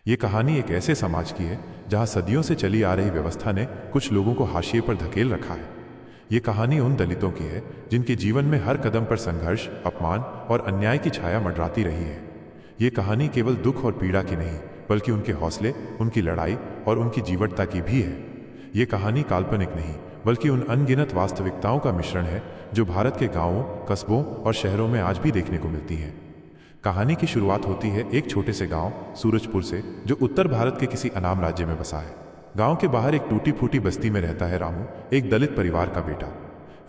ये कहानी एक ऐसे समाज की है जहां सदियों से चली आ रही व्यवस्था ने कुछ लोगों को हाशिए पर धकेल रखा है। ये कहानी उन दलितों की है जिनके जीवन में हर कदम पर संघर्ष, अपमान और अन्याय की छाया मंडराती रही है। ये कहानी केवल दुख और पीड़ा की नहीं, बल्कि उनके हौसले, उनकी लड़ाई और उनकी जीवटता की भी है। ये कहानी काल्पनिक नहीं, बल्कि उन अनगिनत वास्तविकताओं का मिश्रण है जो भारत के गांवों, कस्बों और शहरों में आज भी देखने को मिलती हैं। कहानी की शुरुआत होती है एक छोटे से गांव सूरजपुर से, जो उत्तर भारत के किसी अनाम राज्य में बसा है। गांव के बाहर एक टूटी फूटी बस्ती में रहता है रामू, एक दलित परिवार का बेटा।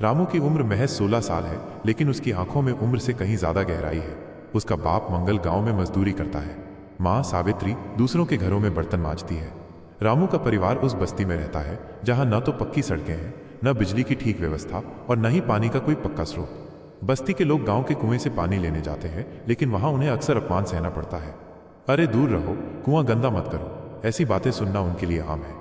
रामू की उम्र महज 16 साल है, लेकिन उसकी आंखों में उम्र से कहीं ज्यादा गहराई है। उसका बाप मंगल गांव में मजदूरी करता है। माँ सावित्री दूसरों के घरों में बर्तन मांजती है। रामू का परिवार उस बस्ती में रहता है जहां न तो पक्की सड़कें हैं, न बिजली की ठीक व्यवस्था और न ही पानी का कोई पक्का स्रोत। बस्ती के लोग गांव के कुएं से पानी लेने जाते हैं, लेकिन वहां उन्हें अक्सर अपमान सहना पड़ता है। अरे दूर रहो, कुआं गंदा मत करो, ऐसी बातें सुनना उनके लिए आम है।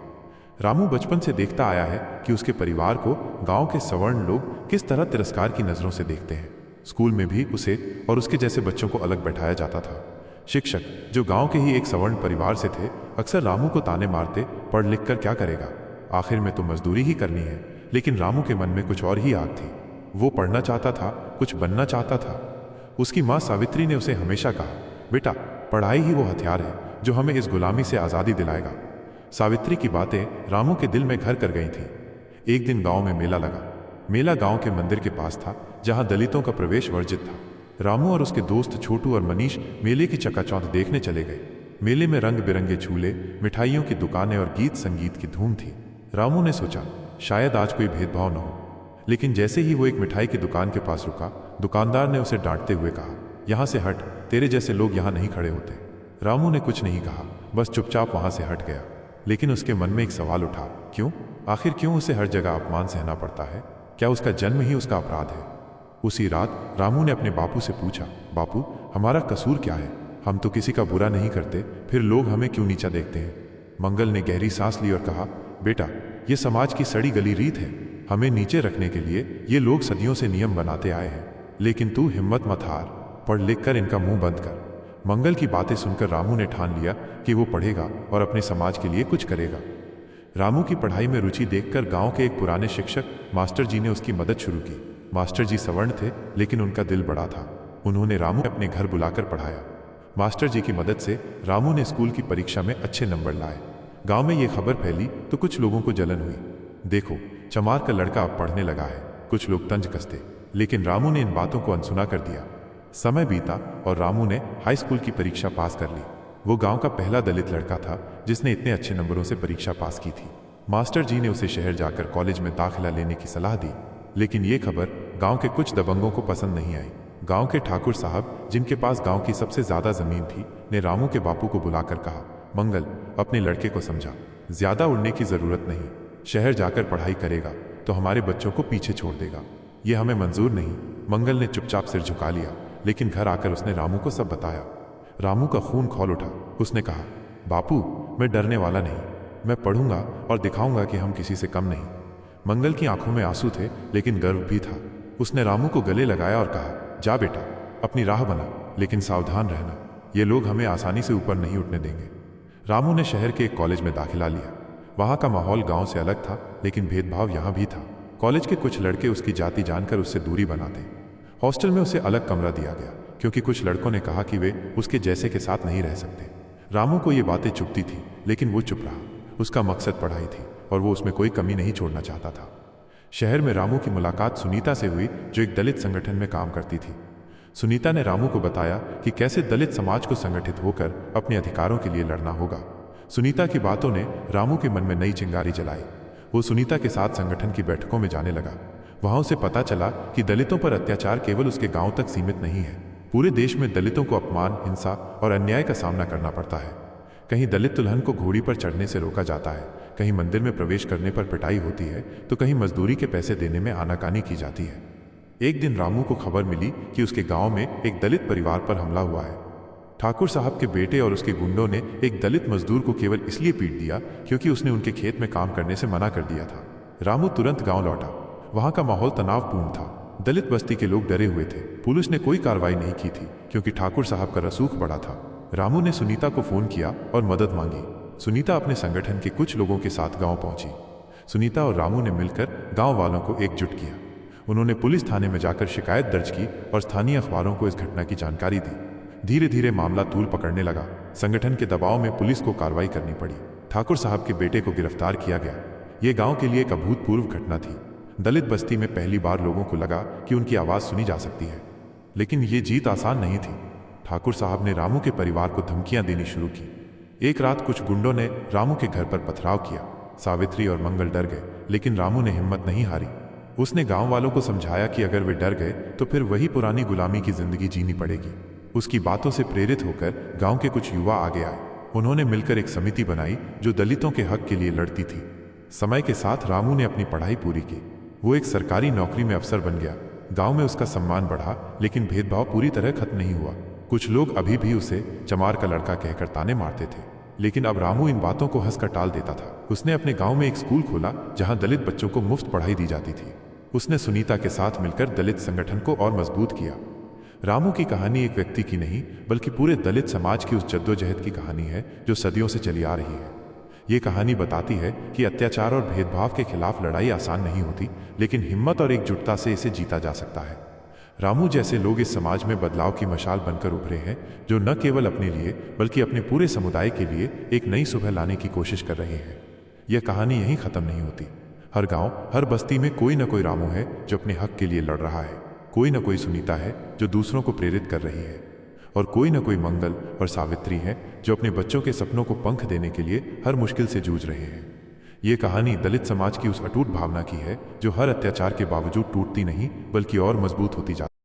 रामू बचपन से देखता आया है कि उसके परिवार को गांव के सवर्ण लोग किस तरह तिरस्कार की नजरों से देखते हैं। स्कूल में भी उसे और उसके जैसे बच्चों को अलग बैठाया जाता था। शिक्षक, जो गांव के ही एक सवर्ण परिवार से थे, अक्सर रामू को ताने मारते, पढ़ लिख कर क्या करेगा, आखिर में तो मजदूरी ही करनी है। लेकिन रामू के मन में कुछ और ही आग थी। वो पढ़ना चाहता था, कुछ बनना चाहता था। उसकी माँ सावित्री ने उसे हमेशा कहा, बेटा, पढ़ाई ही वो हथियार है जो हमें इस गुलामी से आज़ादी दिलाएगा। सावित्री की बातें रामू के दिल में घर कर गई थी। एक दिन गांव में मेला लगा। मेला गांव के मंदिर के पास था, जहां दलितों का प्रवेश वर्जित था। रामू और उसके दोस्त छोटू और मनीष मेले की चकाचौंध देखने चले गए। मेले में रंग बिरंगे झूले, मिठाइयों की दुकानें और गीत संगीत की धूम थी। रामू ने सोचा, शायद आज कोई भेदभाव न हो। लेकिन जैसे ही वो एक मिठाई की दुकान के पास रुका, दुकानदार ने उसे डांटते हुए कहा, यहां से हट, तेरे जैसे लोग यहां नहीं खड़े होते। रामू ने कुछ नहीं कहा, बस चुपचाप वहां से हट गया। लेकिन उसके मन में एक सवाल उठा, क्यों? आखिर क्यों उसे हर जगह अपमान सहना पड़ता है? क्या उसका जन्म ही उसका अपराध है? उसी रात रामू ने अपने बापू से पूछा, बापू, हमारा कसूर क्या है? हम तो किसी का बुरा नहीं करते, फिर लोग हमें क्यों नीचा देखते हैं? मंगल ने गहरी सांस ली और कहा, बेटा, ये समाज की सड़ी गली रीत है। हमें नीचे रखने के लिए ये लोग सदियों से नियम बनाते आए हैं। लेकिन तू हिम्मत मत हार, पढ़ लिख कर इनका मुंह बंद कर। मंगल की बातें सुनकर रामू ने ठान लिया कि वो पढ़ेगा और अपने समाज के लिए कुछ करेगा। रामू की पढ़ाई में रुचि देखकर गांव के एक पुराने शिक्षक मास्टर जी ने उसकी मदद शुरू की। मास्टर जी सवर्ण थे, लेकिन उनका दिल बड़ा था। उन्होंने रामू अपने घर बुलाकर पढ़ाया। मास्टर जी की मदद से रामू ने स्कूल की परीक्षा में अच्छे नंबर लाए। गांव में ये खबर फैली तो कुछ लोगों को जलन हुई। देखो, चमार का लड़का अब पढ़ने लगा है, कुछ लोग तंज कसते। लेकिन रामू ने इन बातों को अनसुना कर दिया। समय बीता और रामू ने हाई स्कूल की परीक्षा पास कर ली। वो गांव का पहला दलित लड़का था जिसने इतने अच्छे नंबरों से परीक्षा पास की थी। मास्टर जी ने उसे शहर जाकर कॉलेज में दाखिला लेने की सलाह दी। लेकिन ये खबर गांव के कुछ दबंगों को पसंद नहीं आई। गांव के ठाकुर साहब, जिनके पास गांव की सबसे ज्यादा जमीन थी, ने रामू के बापू को बुलाकर कहा, मंगल, अपने लड़के को समझा, ज्यादा उड़ने की जरूरत नहीं। शहर जाकर पढ़ाई करेगा तो हमारे बच्चों को पीछे छोड़ देगा। ये हमें मंजूर नहीं। मंगल ने चुपचाप सिर झुका लिया, लेकिन घर आकर उसने रामू को सब बताया। रामू का खून खौल उठा। उसने कहा, बापू, मैं डरने वाला नहीं, मैं पढ़ूंगा और दिखाऊंगा कि हम किसी से कम नहीं। मंगल की आंखों में आंसू थे, लेकिन गर्व भी था। उसने रामू को गले लगाया और कहा, जा बेटा, अपनी राह बना, लेकिन सावधान रहना, ये लोग हमें आसानी से ऊपर नहीं उठने देंगे। रामू ने शहर के एक कॉलेज में दाखिला लिया। वहां का माहौल गांव से अलग था, लेकिन भेदभाव यहां भी था। कॉलेज के कुछ लड़के उसकी जाति जानकर उससे दूरी बनाते। हॉस्टल में उसे अलग कमरा दिया गया, क्योंकि कुछ लड़कों ने कहा कि वे उसके जैसे के साथ नहीं रह सकते। रामू को ये बातें चुभती थी, लेकिन वो चुप रहा। उसका मकसद पढ़ाई थी और वो उसमें कोई कमी नहीं छोड़ना चाहता था। शहर में रामू की मुलाकात सुनीता से हुई, जो एक दलित संगठन में काम करती थी। सुनीता ने रामू को बताया कि कैसे दलित समाज को संगठित होकर अपने अधिकारों के लिए लड़ना होगा। सुनीता की बातों ने रामू के मन में नई चिंगारी जलाई। वो सुनीता के साथ संगठन की बैठकों में जाने लगा। वहां उसे पता चला कि दलितों पर अत्याचार केवल उसके गांव तक सीमित नहीं है। पूरे देश में दलितों को अपमान, हिंसा और अन्याय का सामना करना पड़ता है। कहीं दलित दुल्हन को घोड़ी पर चढ़ने से रोका जाता है, कहीं मंदिर में प्रवेश करने पर पिटाई होती है, तो कहीं मजदूरी के पैसे देने में आनाकानी की जाती है। एक दिन रामू को खबर मिली कि उसके गांव में एक दलित परिवार पर हमला हुआ है। ठाकुर साहब के बेटे और उसके गुंडों ने एक दलित मजदूर को केवल इसलिए पीट दिया क्योंकि उसने उनके खेत में काम करने से मना कर दिया था। रामू तुरंत गांव लौटा। वहां का माहौल तनावपूर्ण था। दलित बस्ती के लोग डरे हुए थे। पुलिस ने कोई कार्रवाई नहीं की थी क्योंकि ठाकुर साहब का रसूख बड़ा था। रामू ने सुनीता को फोन किया और मदद मांगी। सुनीता अपने संगठन के कुछ लोगों के साथ गांव पहुंची। सुनीता और रामू ने मिलकर गांव वालों को एकजुट किया। उन्होंने पुलिस थाने में जाकर शिकायत दर्ज की और स्थानीय अखबारों को इस घटना की जानकारी दी। धीरे धीरे मामला तूल पकड़ने लगा। संगठन के दबाव में पुलिस को कार्रवाई करनी पड़ी। ठाकुर साहब के बेटे को गिरफ्तार किया गया। ये गांव के लिए एक अभूतपूर्व घटना थी। दलित बस्ती में पहली बार लोगों को लगा कि उनकी आवाज़ सुनी जा सकती है। लेकिन ये जीत आसान नहीं थी। ठाकुर साहब ने रामू के परिवार को धमकियां देनी शुरू की। एक रात कुछ गुंडों ने रामू के घर पर पथराव किया। सावित्री और मंगल डर गए, लेकिन रामू ने हिम्मत नहीं हारी। उसने गांव वालों को समझाया कि अगर वे डर गए तो फिर वही पुरानी गुलामी की जिंदगी जीनी पड़ेगी। उसकी बातों से प्रेरित होकर गांव के कुछ युवा आगे आए। उन्होंने मिलकर एक समिति बनाई जो दलितों के हक के लिए लड़ती थी। समय के साथ रामू ने अपनी पढ़ाई पूरी की। वो एक सरकारी नौकरी में अफसर बन गया। गांव में उसका सम्मान बढ़ा, लेकिन भेदभाव पूरी तरह खत्म नहीं हुआ। कुछ लोग अभी भी उसे चमार का लड़का कहकर ताने मारते थे, लेकिन अब रामू इन बातों को हंसकर टाल देता था। उसने अपने गांव में एक स्कूल खोला जहां दलित बच्चों को मुफ्त पढ़ाई दी जाती थी। उसने सुनीता के साथ मिलकर दलित संगठन को और मजबूत किया। रामू की कहानी एक व्यक्ति की नहीं, बल्कि पूरे दलित समाज की उस जद्दोजहद की कहानी है जो सदियों से चली आ रही है। ये कहानी बताती है कि अत्याचार और भेदभाव के खिलाफ लड़ाई आसान नहीं होती, लेकिन हिम्मत और एकजुटता से इसे जीता जा सकता है। रामू जैसे लोग इस समाज में बदलाव की मशाल बनकर उभरे हैं, जो न केवल अपने लिए बल्कि अपने पूरे समुदाय के लिए एक नई सुबह लाने की कोशिश कर रहे हैं। यह कहानी यहीं खत्म नहीं होती। हर गांव, हर बस्ती में कोई न कोई रामू है जो अपने हक के लिए लड़ रहा है। कोई न कोई सुनीता है जो दूसरों को प्रेरित कर रही है, और कोई न कोई मंगल और सावित्री है जो अपने बच्चों के सपनों को पंख देने के लिए हर मुश्किल से जूझ रहे हैं। ये कहानी दलित समाज की उस अटूट भावना की है जो हर अत्याचार के बावजूद टूटती नहीं, बल्कि और मजबूत होती जाती है।